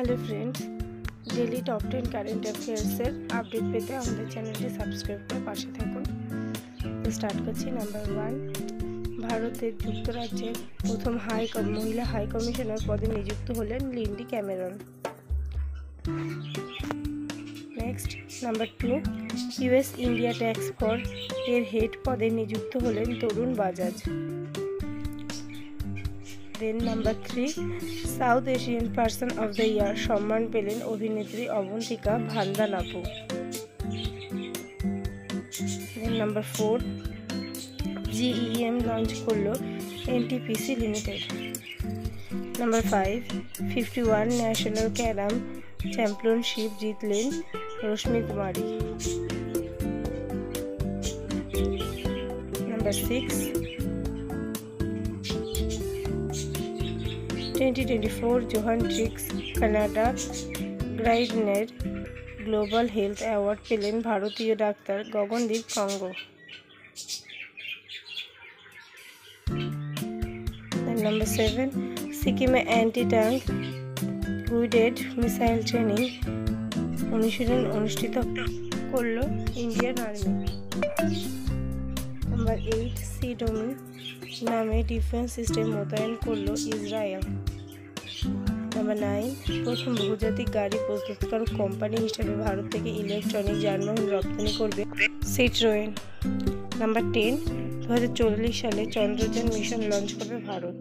Hello friends, daily top 10 current অ্যাফেয়ার্সের update পেতে আমাদের চ্যানেলটি সাবস্ক্রাইব করে পাশে থাকুন। তো স্টার্ট করছি। নাম্বার 1, ভারতের যুক্তরাজ্যের প্রথম মহিলা হাই কমিশনার পদে নিযুক্ত হলেন Lindy Cameron. Next, number 2, US India tax force এর হেড পদে নিযুক্ত হলেন Tarun Bajaj. Then number 3, South Asian person of the year সম্মান পেলেন অভিনেত্রী Avantika Vandanapu. Then number 4, GEM launch করলো NTPC limited. Number 5, 51 national carrom championship জিতলেন Rashmi Kumari. Number 6, 2024 John Dirks Canada গ্রাইডনের গ্লোবাল হেলথ অ্যাওয়ার্ড পেলেন ভারতীয় ডাক্তার গগনদীপ কঙ্গো। নাম্বার 7, সিকিমে অ্যান্টি ট্যাঙ্ক গুইডেড মিসাইল ট্রেনিং অনুশীলন অনুষ্ঠিত করল ইন্ডিয়ান আর্মি। নাম্বার 8, সিডোমি নামে ডিফেন্স সিস্টেম মোতায়েন করল ইসরায়েল। নাম্বার 9, প্রথম বহুজাতিক গাড়ি প্রস্তুতকারক কোম্পানি হিসেবে ভারত থেকে ইলেকট্রনিক যানবাহন রপ্তানি করবে সিট্রোয়েন। নাম্বার 10, 2040 সালে চন্দ্রযান মিশন লঞ্চ করবে ভারত।